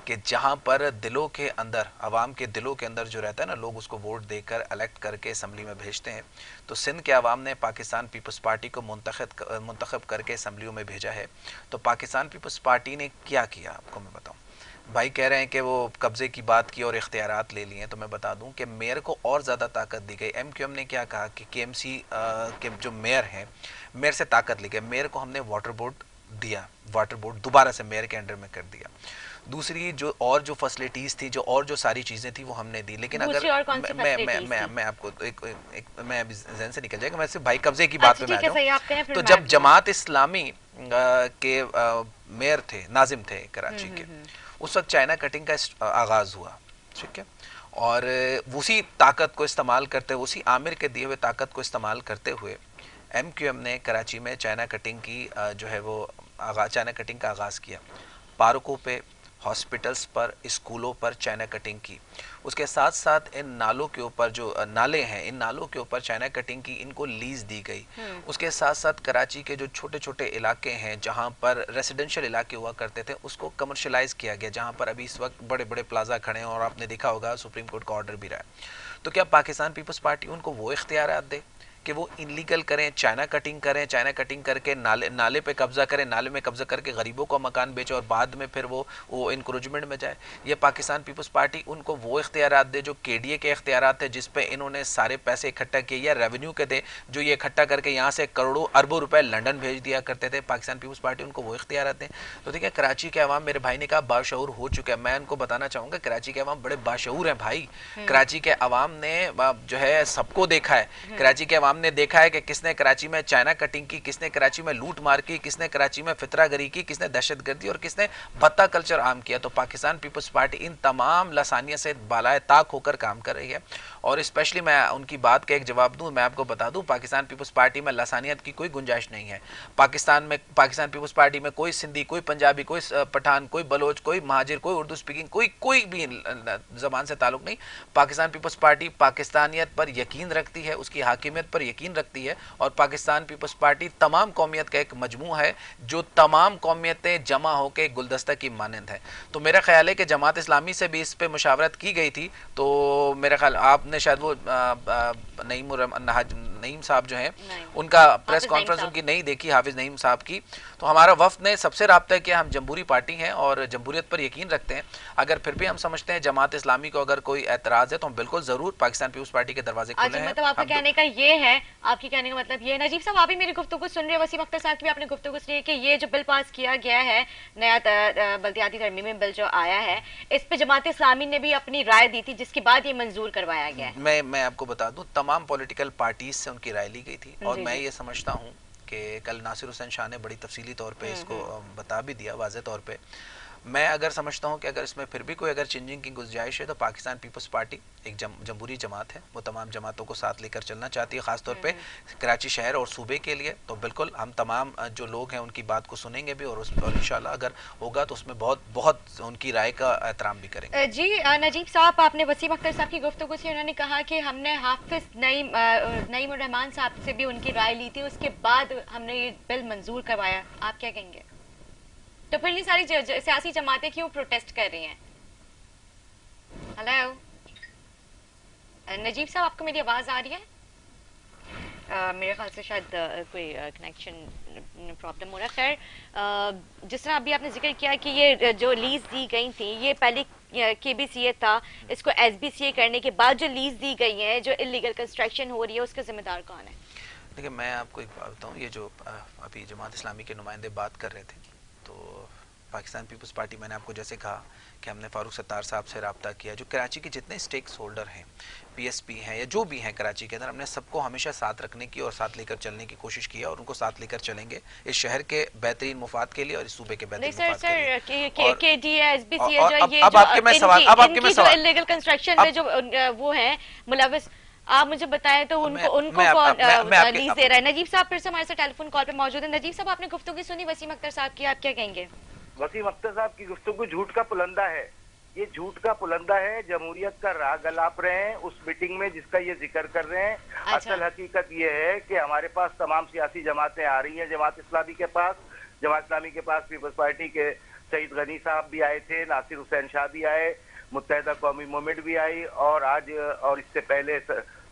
کہ جہاں پر دلوں کے اندر، عوام کے دلوں کے اندر جو رہتا ہے نا، لوگ اس کو ووٹ دے کر الیکٹ کر کے اسمبلی میں بھیجتے ہیں، تو سندھ کے عوام نے پاکستان پیپلز پارٹی کو منتخب کر کے اسمبلیوں میں بھیجا ہے. تو پاکستان پیپلز پارٹی نے کیا کیا آپ کو میں بتاؤں. بھائی کہہ رہے ہیں کہ وہ قبضے کی بات کی اور اختیارات لے لیے ہیں، تو میں بتا دوں کہ میئر کو اور زیادہ طاقت دی گئی. ایم کیو ایم نے کیا کہا کہ کے ایم سی کے جو میئر ہیں، میئر سے طاقت لی گئی. میئر کو ہم نے واٹر بورڈ دیا، واٹر بورڈ دوبارہ سے میئر کے انڈر میں کر دیا. دوسری جو فیسلٹیز تھی، جو ساری چیزیں تھیں وہ ہم نے دی. لیکن اگر میں آپ کو میں ذہن سے نکل جائے گا، میں صرف بھائی قبضے کی بات پہ میں آ جاؤں. تو جب جماعت اسلامی کے میئر تھے، ناظم تھے کراچی کے، اس وقت چائنا کٹنگ کا آغاز ہوا، ٹھیک ہے، اور اسی طاقت کو استعمال کرتے ہوئے، اسی عامر کے دیے ہوئے طاقت کو استعمال کرتے ہوئے ایم کیو ایم نے کراچی میں چائنا کٹنگ کی جو ہے وہ چائنا کٹنگ کا آغاز کیا. پارکوں پہ، ہاسپٹلز پر، اسکولوں پر چائنا کٹنگ کی. اس کے ساتھ ساتھ ان نالوں کے اوپر جو نالے ہیں، ان نالوں کے اوپر چائنا کٹنگ کی، ان کو لیز دی گئی. اس کے ساتھ ساتھ کراچی کے جو چھوٹے چھوٹے علاقے ہیں جہاں پر ریسیڈنشل علاقے ہوا کرتے تھے، اس کو کمرشلائز کیا گیا، جہاں پر ابھی اس وقت بڑے بڑے پلازا کھڑے ہیں اور آپ نے دیکھا ہوگا سپریم کورٹ کا آرڈر بھی رہا ہے. تو کیا پاکستان پیپلز پارٹی ان کو وہ اختیارات دے کہ وہ انلیگل کریں، چائنا کٹنگ کریں، چائنا کٹنگ کر کے نالے پہ قبضہ کریں، نالے میں قبضہ کر کے غریبوں کو مکان بیچے اور بعد میں پھر وہ انکروچمنٹ میں جائے؟ یہ پاکستان پیپلز پارٹی ان کو وہ اختیارات دے جو کے ڈی اے کے اختیارات تھے، جس پہ انہوں نے سارے پیسے اکٹھا کیے، یا ریونیو کے تھے جو یہ اکٹھا کر کے یہاں سے کروڑوں اربوں روپے لنڈن بھیج دیا کرتے تھے؟ پاکستان پیپلز پارٹی ان کو وہ اختیارات دیں. تو دیکھیں کراچی کے عوام، میرے بھائی نے کہا باشعور ہو چکے ہیں. میں ان کو بتانا چاہوں گا کراچی کے عوام بڑے باشعور ہیں بھائی. کراچی کے عوام نے جو ہے سب کو دیکھا ہے. کراچی کے عوام نے دیکھا ہے کہ کس نے کراچی میں چائنا کٹنگ کی، کس نے کراچی میں لوٹ مار کی، کس نے کراچی میں فترہ گری کی، کس نے دہشت گردی اور کس نے بھتہ کلچر عام کیا. تو پاکستان پیپلز پارٹی ان تمام لسانیت سے بالائے طاق ہو کر کام کر رہی ہے. اور اسپیشلی میں ان کی بات کا ایک جواب دوں، میں آپ کو بتا دوں پاکستان پیپلز پارٹی میں لسانیت کی کوئی گنجائش نہیں ہے. پاکستان پیپلز پارٹی میں کوئی سندھی، کوئی پنجابی، کوئی پٹھان، کوئی بلوچ، کوئی مہاجر، کوئی اردو اسپیکنگ، کوئی بھی زبان سے تعلق نہیں. پاکستان پیپلز پارٹی پاکستانیت پر یقین رکھتی ہے، اس کی حاکمیت پر یقین رکھتی ہے اور پاکستان پیپلز پارٹی تمام قومیت کا ایک مجموعہ ہے جو تمام قومیتیں جمع ہو کے ایک گلدستہ کی مانند ہے. تو میرا خیال ہے کہ جماعت اسلامی سے بھی اس پہ مشاورت کی گئی تھی. تو میرا خیال آپ نے شاید وہ نعیم صاحب جو ہیں ان کا پریس کانفرنس ان کی نہیں دیکھی, حافظ نعیم صاحب کی. تو ہمارا وفد نے سب سے رابطہ کیا. ہم جمہوری پارٹی ہیں اور جمہوریت پر یقین رکھتے ہیں. اگر پھر بھی ہم سمجھتے ہیں جماعت اسلامی کو اگر کوئی اعتراض ہے تو ہم بالکل ضرور پاکستان پیپلز پارٹی کے دروازے کھلے ہیں. مطلب آپ کا کہنے کا یہ ہے, آپ کی کہنے کا مطلب یہ ہے. نجیب صاحب آپ بھی میری گفتگو سن رہے ہیں, وسیم اختر صاحب کی بھی آپ نے گفتگو سنی ہے کہ یہ جو بل پاس کیا گیا ہے, نیا بلدیاتی ترمیمی بل جو آیا ہے, اس پہ جماعت اسلامی نے بھی اپنی رائے دی تھی جس کے بعد یہ منظور کروایا گیا ہے. میں آپ کو بتا دوں تمام پولیٹیکل پارٹیز سے ان کی رائے لی گئی تھی اور میں یہ سمجھتا ہوں کہ کل ناصر حسین شاہ نے بڑی تفصیلی طور پہ اس کو بتا بھی دیا واضح طور پہ. میں اگر سمجھتا ہوں کہ اگر اس میں پھر بھی کوئی اگر چینجنگ کی گنجائش ہے تو پاکستان پیپلز پارٹی ایک جمہوری جماعت ہے, وہ تمام جماعتوں کو ساتھ لے کر چلنا چاہتی ہے, خاص طور پہ کراچی شہر اور صوبے کے لیے. تو بالکل ہم تمام جو لوگ ہیں ان کی بات کو سنیں گے بھی اور انشاءاللہ اگر ہوگا تو اس میں بہت ان کی رائے کا احترام بھی کریں گے. جی نجیب صاحب, آپ نے وسیم اختر صاحب کی گفتگو سے انہوں نے کہا کہ ہم نے حافظ نعیم الرحمان صاحب سے بھی ان کی رائے لی تھی, اس کے بعد ہم نے یہ بل منظور کروایا. آپ کیا کہیں گے؟ تو پھر یہ ساری سیاسی جماعتیں کیوں پروٹیسٹ کر رہی ہیں؟ ہلو نجیب صاحب, آپ کو میری آواز آ رہی ہے؟ میرے خیال سے شاید کوئی کنیکشن پرابلم ہو رہا ہے. خیر, جس طرح ابھی آپ نے ذکر کیا کہ یہ جو لیز دی گئی تھی یہ پہلے کے بی سی اے تھا, اس کو ایس بی سی اے کرنے کے بعد جو لیز دی گئی ہے, جو انلیگل کنسٹرکشن ہو رہی ہے, اس کا ذمہ دار کون ہے؟ دیکھیں میں آپ کو ایک بات بتاؤں, یہ جو ابھی جماعت اسلامی کے نمائندے بات کر رہے تھے, تو پاکستان پیپلز پارٹی, میں نے آپ کو جیسے کہا کہ ہم نے فاروق ستار صاحب سے رابطہ کیا, جو کراچی کے جتنے سٹیکس ہولڈر ہیں, پی ایس پی ہیں یا جو بھی ہیں کراچی کے اندر, ہم نے سب کو ہمیشہ ساتھ رکھنے کی اور ساتھ لے کر چلنے کی کوشش کی اور ان کو ساتھ لے کر چلیں گے اس شہر کے بہترین مفاد کے لیے اور اس صوبے کے بہترین مفاد کے لیے. کے ڈی ایس بی سی اب آپ کے میں سوال, اب آپ کے میں سوال, انلیگل کنسٹرکشن میں جو وہ ہیں ملوث, آپ مجھے بتائیں تو ان کو کون لیز دے رہا ہے؟ نجیب صاحب پھر سے ہمارے ساتھ ٹیلی فون کال پہ موجود ہیں. نجیب صاحب, آپ نے گفتگو سنی وسیم اختر صاحب کی, آپ کیا کہیں گے؟ وسیم اختر صاحب کی گفتگو جھوٹ کا پلندہ ہے. یہ جھوٹ کا پلندہ ہے, جمہوریت کا راہ گلاپ رہے ہیں اس میٹنگ میں جس کا یہ ذکر کر رہے ہیں. اصل حقیقت یہ ہے کہ ہمارے پاس تمام سیاسی جماعتیں آ رہی ہیں. جماعت اسلامی کے پاس پیپلز پارٹی کے سعید غنی صاحب بھی آئے تھے, ناصر حسین شاہ بھی آئے, متحدہ قومی موومنٹ بھی آئی, اور آج اور اس سے پہلے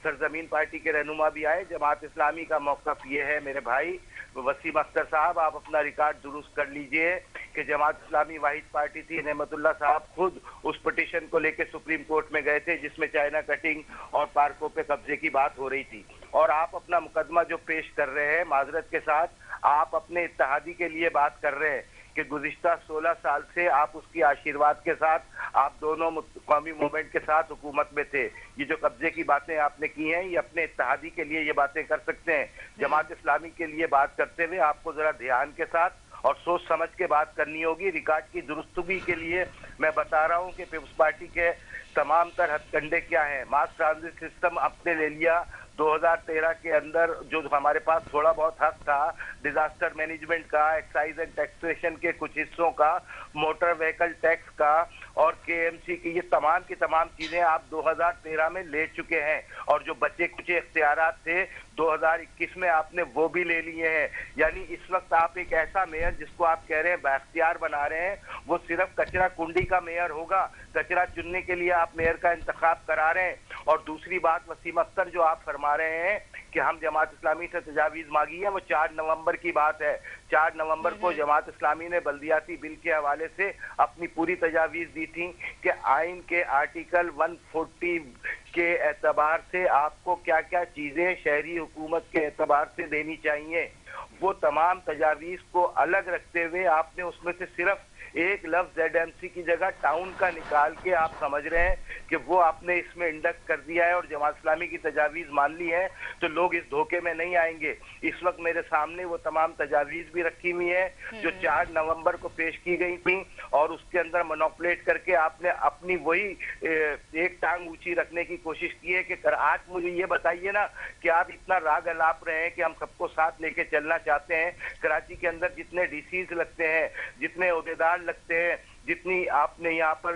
سرزمین پارٹی کے رہنما بھی آئے. جماعت اسلامی کا موقف یہ ہے میرے بھائی وسیم اختر صاحب, آپ اپنا ریکارڈ درست کر لیجئے کہ جماعت اسلامی واحد پارٹی تھی. نعمت اللہ صاحب خود اس پٹیشن کو لے کے سپریم کورٹ میں گئے تھے جس میں چائنا کٹنگ اور پارکوں پہ قبضے کی بات ہو رہی تھی, اور آپ اپنا مقدمہ جو پیش کر رہے ہیں, معذرت کے ساتھ آپ اپنے اتحادی کے لیے بات کر رہے ہیں کہ گزشتہ 16 سال سے آپ اس کی آشیرواد کے ساتھ, آپ دونوں قومی موومنٹ کے ساتھ حکومت میں تھے. یہ جو قبضے کی باتیں آپ نے کی ہیں یہ اپنے اتحادی کے لیے یہ باتیں کر سکتے ہیں. جماعت اسلامی کے لیے بات کرتے ہوئے آپ کو ذرا دھیان کے ساتھ اور سوچ سمجھ کے بات کرنی ہوگی. ریکارڈ کی درستگی کے لیے میں بتا رہا ہوں کہ پیپلز پارٹی کے تمام تر ہتھ کنڈے کیا ہیں. ماس ٹرانزٹ سسٹم آپ نے لے لیا 2013 کے اندر, جو ہمارے پاس تھوڑا بہت حق تھا ڈیزاسٹر مینجمنٹ کا, ایکسائز اینڈ ٹیکسیشن کے کچھ حصوں کا, موٹر وہیکل ٹیکس کا اور کے ایم سی کی, یہ تمام کی تمام چیزیں آپ 2013 میں لے چکے ہیں, اور جو بچے کچھ اختیارات تھے 2021 میں آپ نے وہ بھی لے لیے ہیں. یعنی اس وقت آپ ایک ایسا میئر جس کو آپ کہہ رہے ہیں بااختیار بنا رہے ہیں, وہ صرف کچرا کنڈی کا میئر ہوگا. کچرا چننے کے لیے آپ میئر کا انتخاب کرا رہے ہیں. اور دوسری بات وسیم اختر, جو آپ فرما رہے ہیں کہ ہم جماعت اسلامی سے تجاویز مانگی ہے, وہ 4 نومبر کی بات ہے. 4 نومبر کو جماعت اسلامی نے بلدیاتی بل کے حوالے سے اپنی پوری تجاویز دی تھی کہ آئین کے آرٹیکل 140 کے اعتبار سے آپ کو کیا کیا چیزیں شہری حکومت کے اعتبار سے دینی چاہیے. وہ تمام تجاویز کو الگ رکھتے ہوئے آپ نے اس میں سے صرف ایک لفظ زیڈ ایم سی کی جگہ ٹاؤن کا نکال کے آپ سمجھ رہے ہیں کہ وہ آپ نے اس میں انڈکٹ کر دیا ہے اور جماعت اسلامی کی تجاویز مان لی ہے. تو لوگ اس دھوکے میں نہیں آئیں گے. اس وقت میرے سامنے وہ تمام تجاویز بھی رکھی ہوئی ہیں جو 4 نومبر کو پیش کی گئی تھیں, اور اس کے اندر مینوپولیٹ کر کے آپ نے اپنی وہی ایک ٹانگ اونچی رکھنے کی کوشش کی ہے کہ آج مجھے یہ بتائیے نا کہ آپ اتنا راگ الاپ رہے ہیں کہ ہم سب کو ساتھ لے کے چلنا چاہتے ہیں. کراچی کے اندر جتنے ڈی سیز لگتے ہیں, جتنے عہدیدار لگتے ہیں, جتنی آپ نے یہاں پر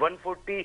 140